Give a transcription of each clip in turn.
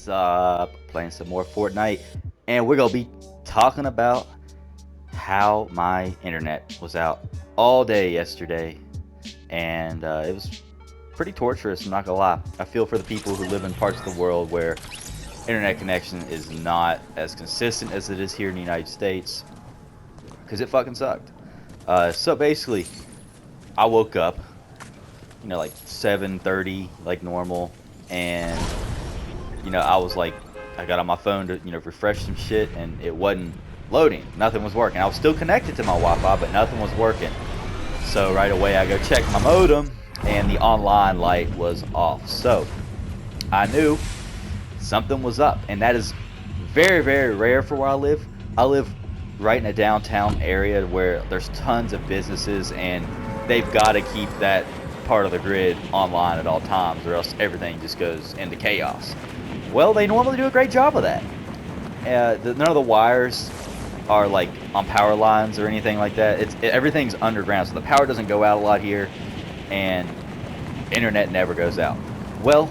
What's up? Playing some more Fortnite, and we're gonna be talking about how my internet was out all day yesterday, and it was pretty torturous. I'm not gonna lie. I feel for the people who live in parts of the world where internet connection is not as consistent as it is here in the United States, because it fucking sucked. So basically, I woke up, like 7:30, like normal, and I was like, I got on my phone to, refresh some shit, and it wasn't loading. Nothing was working. I was still connected to my Wi-Fi, but nothing was working. So right away, I go check my modem, and the online light was off. So I knew something was up, and that is very, very rare for where I live. I live right in a downtown area where there's tons of businesses, and they've got to keep that part of the grid online at all times, or else everything just goes into chaos. Well, they normally do a great job of that. None of the wires are like on power lines or anything like that. Everything's underground, so the power doesn't go out a lot here, and internet never goes out. Well,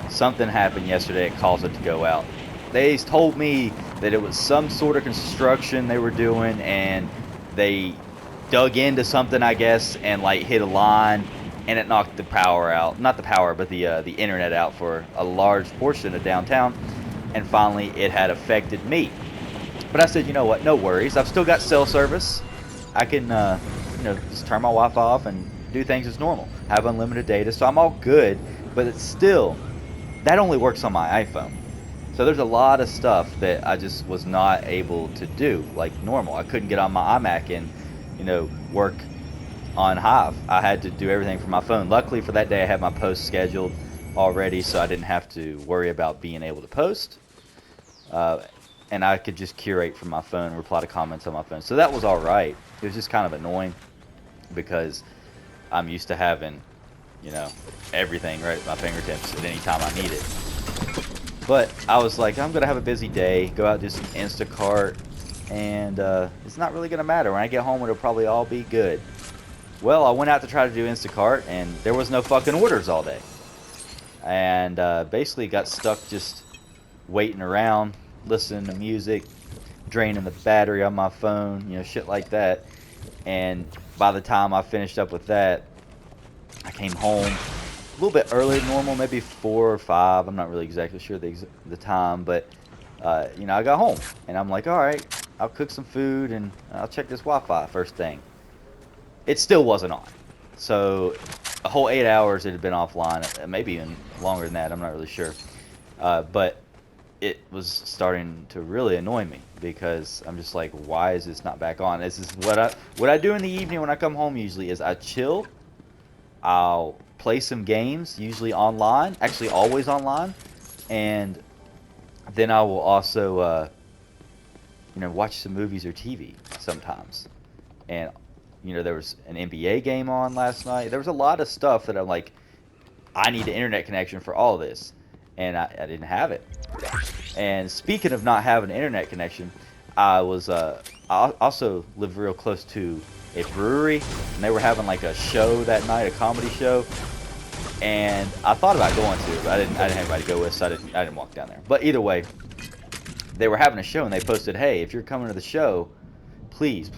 something happened yesterday that caused it to go out. They told me that it was some sort of construction they were doing, and they dug into something, I guess, and like hit a line, and it knocked the power out. Not the power, but the internet out for a large portion of downtown. And finally, it had affected me. But I said, you know what? No worries. I've still got cell service. I can, just turn my Wi-Fi off and do things as normal. Have unlimited data, so I'm all good. But it's still, that only works on my iPhone. So there's a lot of stuff that I just was not able to do like normal. I couldn't get on my iMac and, work on Hive. I had to do everything from my phone. Luckily for that day, I had my post scheduled already, so I didn't have to worry about being able to post. And I could just curate from my phone, reply to comments on my phone. So that was all right. It was just kind of annoying because I'm used to having, everything right at my fingertips at any time I need it. But I was like, I'm going to have a busy day, go out, do some Instacart, and it's not really going to matter. When I get home, it'll probably all be good. Well, I went out to try to do Instacart, and there was no fucking orders all day. And basically got stuck just waiting around, listening to music, draining the battery on my phone, shit like that. And by the time I finished up with that, I came home a little bit earlier than normal, maybe 4 or 5. I'm not really exactly sure the time, but I got home and I'm like, all right, I'll cook some food and I'll check this Wi-Fi first thing. It still wasn't on, so a whole 8 hours it had been offline, maybe even longer than that. I'm not really sure, but it was starting to really annoy me because I'm just like, why is this not back on? This is what I do in the evening when I come home. Usually is I chill. I'll play some games, usually online, actually always online, and then I will also watch some movies or TV sometimes. And there was an NBA game on last night. There was a lot of stuff that I'm like, I need an internet connection for all of this, and I didn't have it. And speaking of not having an internet connection, I also live real close to a brewery, and they were having like a show that night, a comedy show. And I thought about going to, but I didn't have anybody to go with, so I didn't walk down there. But either way, they were having a show, and they posted, "Hey, if you're coming to the show, please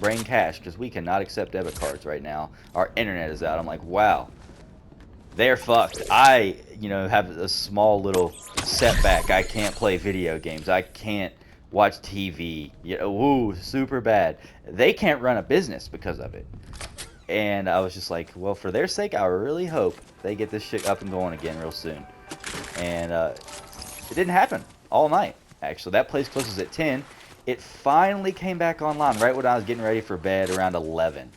bring cash because we cannot accept debit cards right now. Our internet is out." I'm like, wow, they're fucked. I, have a small little setback. I can't play video games. I can't watch TV. Ooh, super bad. They can't run a business because of it. And I was just like, well, for their sake, I really hope they get this shit up and going again real soon. And it didn't happen all night, actually. That place closes at 10. It finally came back online right when I was getting ready for bed around 11.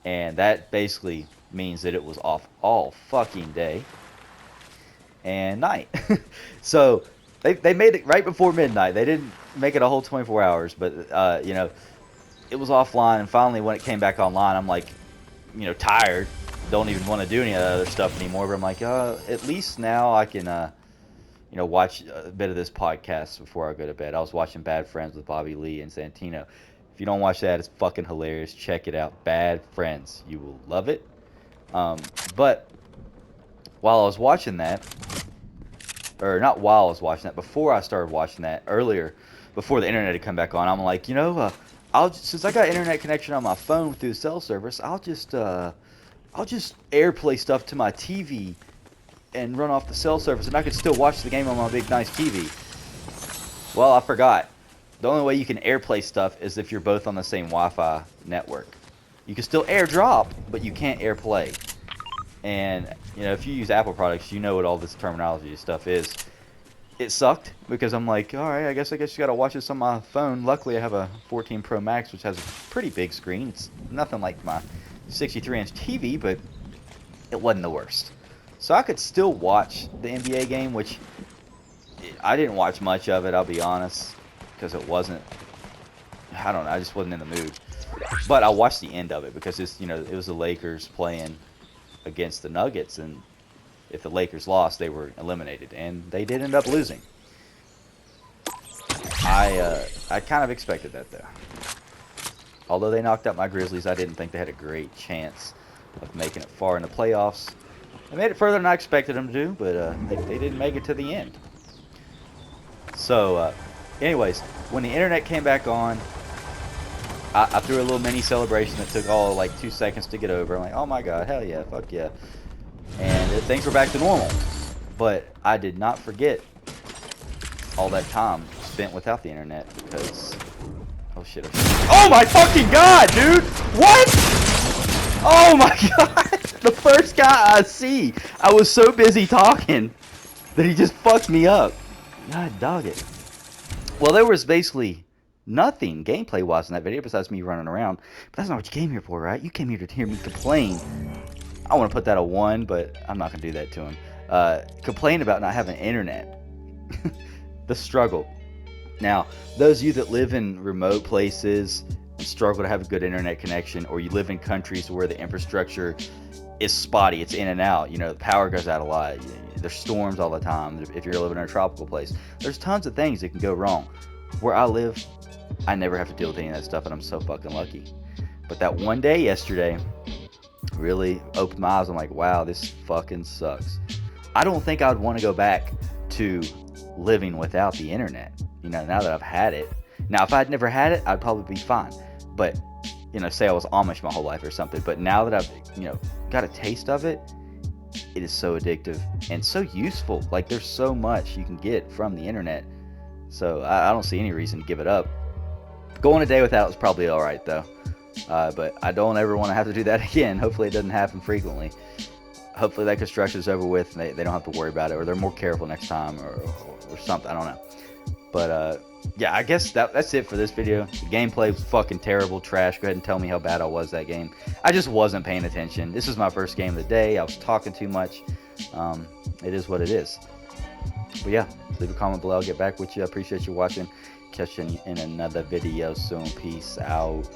And that basically means that it was off all fucking day and night. So they made it right before midnight. They didn't make it a whole 24 hours, but it was offline. And finally, when it came back online, I'm like, tired. Don't even want to do any of that other stuff anymore. But I'm like, at least now I can, watch a bit of this podcast before I go to bed. I was watching Bad Friends with Bobby Lee and Santino. If you don't watch that, it's fucking hilarious. Check it out. Bad Friends. You will love it. But while I was watching that, or not while I was watching that, before I started watching that earlier, before the internet had come back on. I'm like, since I got internet connection on my phone through the cell service, I'll just AirPlay stuff to my TV and run off the cell service, and I could still watch the game on my big nice TV. Well, I forgot. The only way you can AirPlay stuff is if you're both on the same Wi-Fi network. You can still AirDrop, but you can't AirPlay. And if you use Apple products, you know what all this terminology stuff is. It sucked because I'm like, all right, I guess you gotta watch this on my phone. Luckily, I have a 14 Pro Max, which has a pretty big screen. It's nothing like my 63-inch TV, but it wasn't the worst. So I could still watch the NBA game, which I didn't watch much of it, I'll be honest, because it wasn't, I don't know, I just wasn't in the mood. But I watched the end of it because it was the Lakers playing against the Nuggets, and if the Lakers lost, they were eliminated, and they did end up losing. I kind of expected that, though. Although they knocked out my Grizzlies, I didn't think they had a great chance of making it far in the playoffs. They made it further than I expected them to do, but they didn't make it to the end. So, anyways, when the internet came back on, I threw a little mini celebration that took all like 2 seconds to get over. I'm like, oh my god, hell yeah, fuck yeah. And things were back to normal. But I did not forget all that time spent without the internet because... Oh shit, oh my fucking god, dude! What? Oh my god! The first guy I see, I was so busy talking that he just fucked me up. God dog it. Well, there was basically nothing gameplay-wise in that video besides me running around. But that's not what you came here for, right? You came here to hear me complain. I want to put that a 1, but I'm not going to do that to him. Complain about not having internet. The struggle. Now, those of you that live in remote places and struggle to have a good internet connection, or you live in countries where the infrastructure is spotty, it's in and out, the power goes out a lot, there's storms all the time, if you're living in a tropical place, there's tons of things that can go wrong. Where I live, I never have to deal with any of that stuff, and I'm so fucking lucky. But that one day yesterday really opened my eyes. I'm like, wow, this fucking sucks. I don't think I'd want to go back to living without the internet, now that I've had it. Now, if I'd never had it, I'd probably be fine. But, say I was Amish my whole life or something. But now that I've, got a taste of it, it is so addictive and so useful. Like, there's so much you can get from the internet. So I don't see any reason to give it up. Going a day without is probably alright, though. But I don't ever want to have to do that again. Hopefully it doesn't happen frequently. Hopefully that construction is over with and they don't have to worry about it, or they're more careful next time, or something. I don't know. But yeah, I guess that's it for this video. The gameplay was fucking terrible, trash. Go ahead and tell me how bad I was that game. I just wasn't paying attention. This is my first game of the day. I was talking too much. It is what it is. But yeah, leave a comment below. I'll get back with you. I appreciate you watching. Catch you in another video soon. Peace out.